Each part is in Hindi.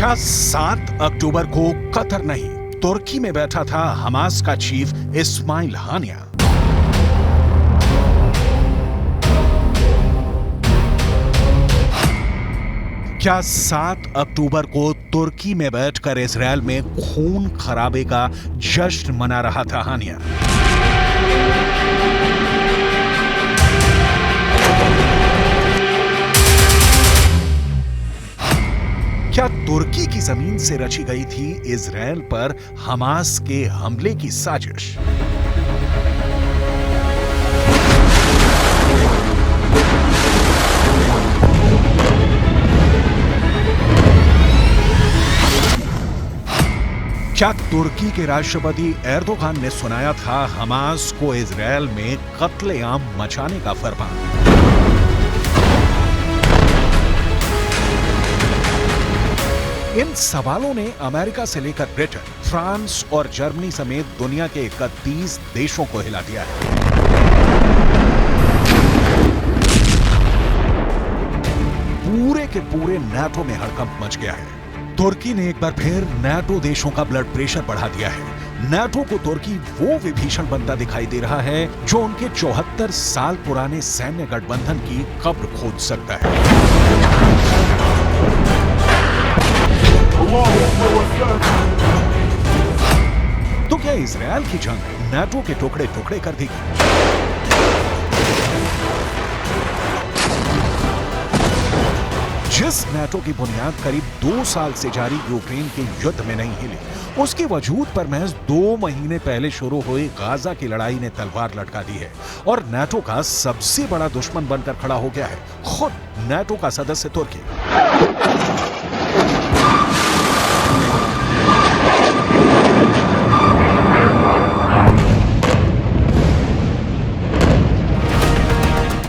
क्या 7 अक्टूबर को कतर नहीं, तुर्की में बैठा था हमास का चीफ इस्माइल हानिया। क्या 7 अक्टूबर को तुर्की में बैठकर इजरायल में खून खराबे का जश्न मना रहा था हानिया? क्या तुर्की की जमीन से रची गई थी इजरायल पर हमास के हमले की साजिश? क्या तुर्की के राष्ट्रपति एर्दोगान ने सुनाया था हमास को इजरायल में कत्लेआम मचाने का फरमान? इन सवालों ने अमेरिका से लेकर ब्रिटेन, फ्रांस और जर्मनी समेत दुनिया के 31 देशों को हिला दिया है। पूरे के पूरे नाटो में हड़कंप मच गया है। तुर्की ने एक बार फिर नाटो देशों का ब्लड प्रेशर बढ़ा दिया है। नाटो को तुर्की वो विभीषण बनता दिखाई दे रहा है जो उनके 74 साल पुराने सैन्य गठबंधन की कब्र खोद सकता है। तो क्या इजरायल की जंग नाटो के टुकड़े टुकड़े कर दी? जिस नाटो की बुनियाद करीब 2 साल से जारी यूक्रेन के युद्ध में नहीं हिली, उसके वजूद पर महज 2 महीने पहले शुरू हुई गाजा की लड़ाई ने तलवार लटका दी है और नाटो का सबसे बड़ा दुश्मन बनकर खड़ा हो गया है खुद नाटो का सदस्य तुर्की।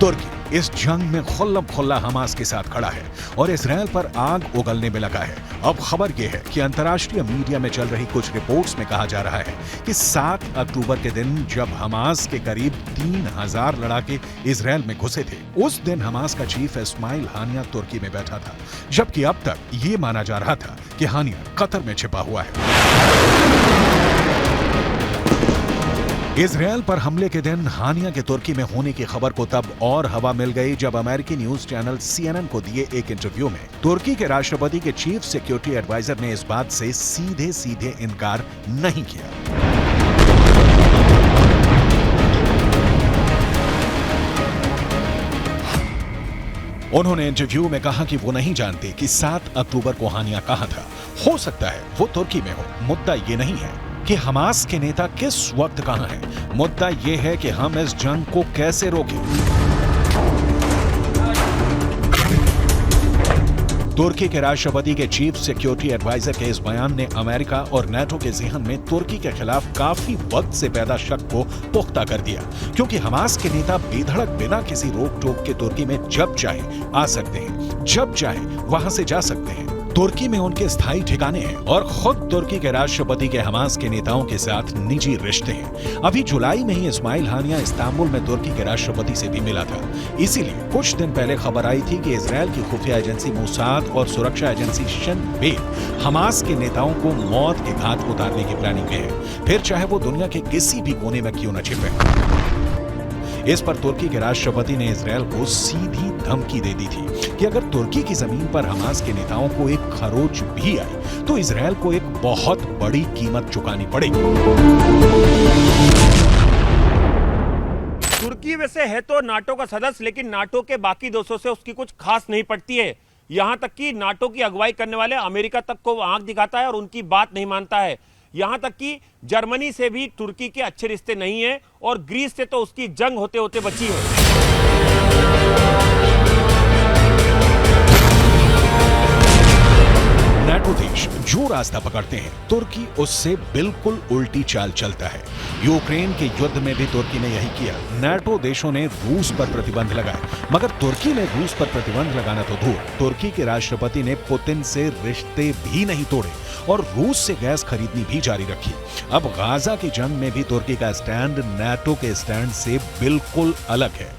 तुर्की इस जंग में खुल्लम खुल्ला हमास के साथ खड़ा है और इजरायल पर आग उगलने में लगा है। अब खबर यह है कि अंतर्राष्ट्रीय मीडिया में चल रही कुछ रिपोर्ट्स में कहा जा रहा है कि 7 अक्टूबर के दिन जब हमास के करीब 3000 लड़ाके इजरायल में घुसे थे, उस दिन हमास का चीफ इस्माइल हानिया तुर्की में बैठा था, जबकि अब तक ये माना जा रहा था कि हानिया कतर में छिपा हुआ है। इजरायल पर हमले के दिन हानिया के तुर्की में होने की खबर को तब और हवा मिल गई जब अमेरिकी न्यूज चैनल CNN को दिए एक इंटरव्यू में तुर्की के राष्ट्रपति के चीफ सिक्योरिटी एडवाइजर ने इस बात से सीधे सीधे इनकार नहीं किया। उन्होंने इंटरव्यू में कहा कि वो नहीं जानते कि 7 अक्टूबर को हानिया कहां था। हो सकता है वो तुर्की में हो। मुद्दा ये नहीं है कि हमास के नेता किस वक्त कहां हैं। मुद्दा यह है कि हम इस जंग को कैसे रोकें। तुर्की के राष्ट्रपति के चीफ सिक्योरिटी एडवाइजर के इस बयान ने अमेरिका और नाटो के ज़हन में तुर्की के खिलाफ काफी वक्त से पैदा शक को पुख्ता कर दिया, क्योंकि हमास के नेता बेधड़क बिना किसी रोक टोक के तुर्की में जब चाहे आ सकते हैं, जब चाहे वहां से जा सकते हैं। तुर्की में उनके स्थायी ठिकाने हैं और खुद तुर्की के राष्ट्रपति के हमास के नेताओं के साथ निजी रिश्ते हैं। अभी जुलाई में ही इस्माइल हानिया इस्तांबुल में तुर्की के राष्ट्रपति से भी मिला था। इसीलिए कुछ दिन पहले खबर आई थी कि इजरायल की खुफिया एजेंसी मोसाद और सुरक्षा एजेंसी शिन बेत हमास के नेताओं को मौत के घाट उतारने की प्लानिंग में है, फिर चाहे वो दुनिया के किसी भी कोने में क्यों न छिपे। इस पर तुर्की के राष्ट्रपति ने इजरायल को सीधी धमकी दे दी थी कि अगर तुर्की की जमीन पर हमास के नेताओं को एक खरोच भी आई तो इजरायल को एक बहुत बड़ी कीमत चुकानी पड़ेगी। तुर्की वैसे है तो नाटो का सदस्य, लेकिन नाटो के बाकी देशों से उसकी कुछ खास नहीं पड़ती है। यहां तक कि नाटो की अगुवाई करने वाले अमेरिका तक को आंख दिखाता है और उनकी बात नहीं मानता है। यहां तक कि जर्मनी से भी तुर्की के अच्छे रिश्ते नहीं है और ग्रीस से तो उसकी जंग होते होते बची है। नाटो देश जो रास्ता पकड़ते हैं, तुर्की उससे बिल्कुल उल्टी चाल चलता है। यूक्रेन के युद्ध में भी तुर्की ने यही किया। नाटो देशों ने रूस पर प्रतिबंध लगाए, मगर तुर्की ने रूस पर प्रतिबंध लगाना तो दूर, तुर्की के राष्ट्रपति ने पुतिन से रिश्ते भी नहीं तोड़े और रूस से गैस खरीदनी भी जारी रखी। अब गाजा की जंग में भी तुर्की का स्टैंड नाटो के स्टैंड से बिल्कुल अलग है।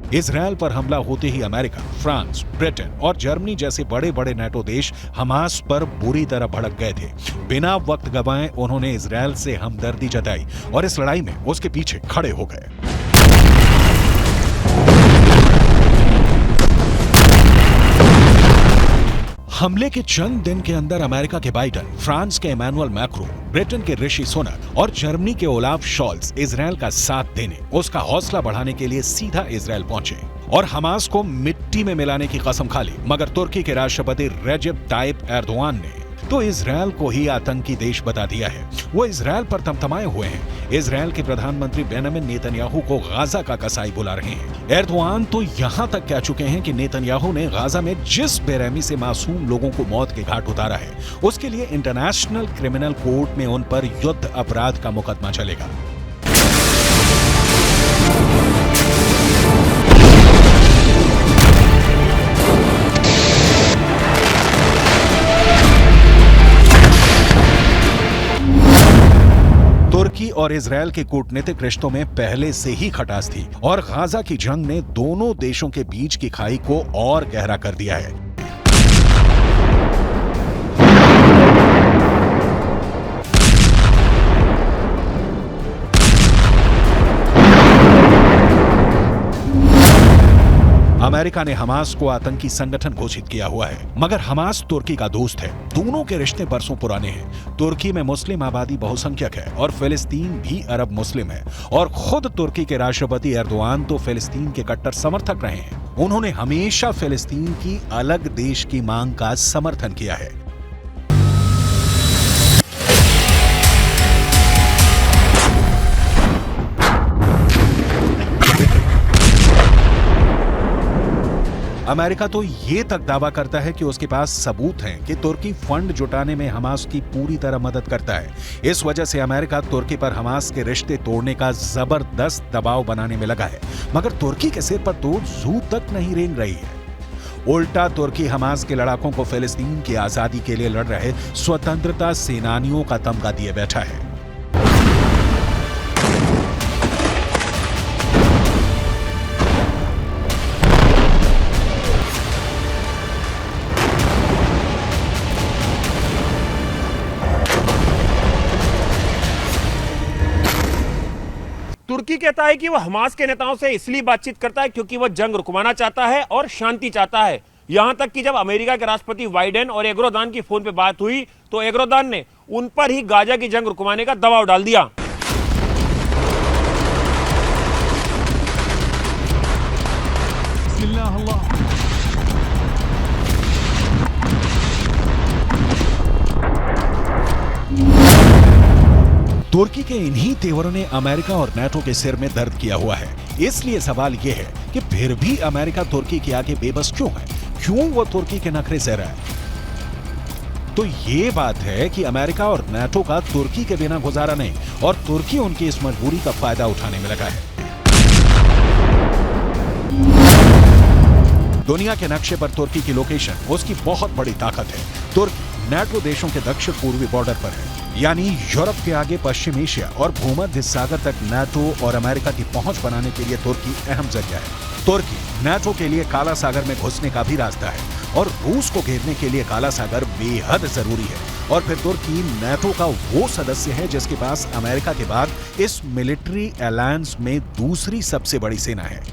इजरायल पर हमला होते ही अमेरिका, फ्रांस, ब्रिटेन और जर्मनी जैसे बड़े बड़े नेटो देश हमास पर बुरी तरह भड़क गए थे। बिना वक्त गंवाए उन्होंने इजरायल से हमदर्दी जताई और इस लड़ाई में उसके पीछे खड़े हो गए। हमले के चंद दिन के अंदर अमेरिका के बाइडेन, फ्रांस के इमैनुअल मैक्रो, ब्रिटेन के ऋषि सुनक और जर्मनी के ओलाफ शॉल्ज इजरायल का साथ देने, उसका हौसला बढ़ाने के लिए सीधा इजरायल पहुंचे और हमास को मिट्टी में मिलाने की कसम खा ली। मगर तुर्की के राष्ट्रपति रेजेप ताइप एर्दोआन ने तो इजरायल को ही आतंकी देश बता दिया है। वो इजरायल पर तमतमाए हुए हैं। इजरायल के प्रधानमंत्री बेंजामिन नेतन्याहू को गाजा का कसाई बुला रहे हैं। एर्दोआन तो यहां तक कह चुके हैं कि नेतन्याहू ने गाजा में जिस बेरहमी से मासूम लोगों को मौत के घाट उतारा है, उसके लिए इंटरनेशनल क्रिमिनल कोर्ट में उन पर युद्ध अपराध का मुकदमा चलेगा। तुर्की और इजरायल के कूटनीतिक रिश्तों में पहले से ही खटास थी और गाजा की जंग ने दोनों देशों के बीच की खाई को और गहरा कर दिया है। अमेरिका ने हमास को आतंकी संगठन घोषित किया हुआ है, मगर हमास तुर्की का दोस्त है। दोनों के रिश्ते बरसों पुराने हैं। तुर्की में मुस्लिम आबादी बहुसंख्यक है और फिलिस्तीन भी अरब मुस्लिम है और खुद तुर्की के राष्ट्रपति एर्दोआन तो फिलिस्तीन के कट्टर समर्थक रहे हैं। उन्होंने हमेशा फिलिस्तीन की अलग देश की मांग का समर्थन किया है। अमेरिका तो ये तक दावा करता है कि उसके पास सबूत हैं कि तुर्की फंड जुटाने में हमास की पूरी तरह मदद करता है। इस वजह से अमेरिका तुर्की पर हमास के रिश्ते तोड़ने का जबरदस्त दबाव बनाने में लगा है, मगर तुर्की के सिर पर तो जू तक नहीं रेंग रही है। उल्टा तुर्की हमास के लड़ाकों को फिलिस्तीन की आजादी के लिए लड़ रहे स्वतंत्रता सेनानियों का तमगा दिए बैठा है। तुर्की कहता है कि वह हमास के नेताओं से इसलिए बातचीत करता है क्योंकि वह जंग रुकवाना चाहता है और शांति चाहता है। यहां तक कि जब अमेरिका के राष्ट्रपति बाइडेन और एर्दोआन की फोन पे बात हुई तो एर्दोआन ने उन पर ही गाजा की जंग रुकवाने का दबाव डाल दिया। तुर्की के इन्हीं तेवरों ने अमेरिका और नाटो के सिर में दर्द किया हुआ है। इसलिए सवाल यह है कि फिर भी अमेरिका तुर्की के आगे बेबस क्यों है? क्यों वो तुर्की के नखरे सह रहा है? तो ये बात है कि अमेरिका और नाटो का तुर्की के बिना गुजारा नहीं और तुर्की उनकी इस मजबूरी का फायदा उठाने में लगा है। दुनिया के नक्शे पर तुर्की की लोकेशन उसकी बहुत बड़ी ताकत है। तुर्की नाटो देशों के दक्षिण पूर्वी बॉर्डर पर है, यानी यूरोप के आगे पश्चिम एशिया और भूमध्य सागर तक नाटो और अमेरिका की पहुंच बनाने के लिए तुर्की अहम जरिया है। तुर्की नाटो के लिए काला सागर में घुसने का भी रास्ता है और रूस को घेरने के लिए काला सागर बेहद जरूरी है। और फिर तुर्की नाटो का वो सदस्य है जिसके पास अमेरिका के बाद इस मिलिट्री अलायंस में दूसरी सबसे बड़ी सेना है।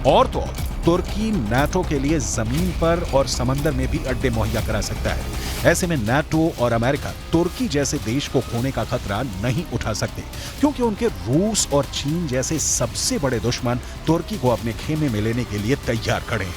और तो तुर्की नाटो के लिए जमीन पर और समंदर में भी अड्डे मुहैया करा सकता है। ऐसे में नाटो और अमेरिका तुर्की जैसे देश को खोने का खतरा नहीं उठा सकते, क्योंकि उनके रूस और चीन जैसे सबसे बड़े दुश्मन तुर्की को अपने खेमे में लेने के लिए तैयार खड़े हैं।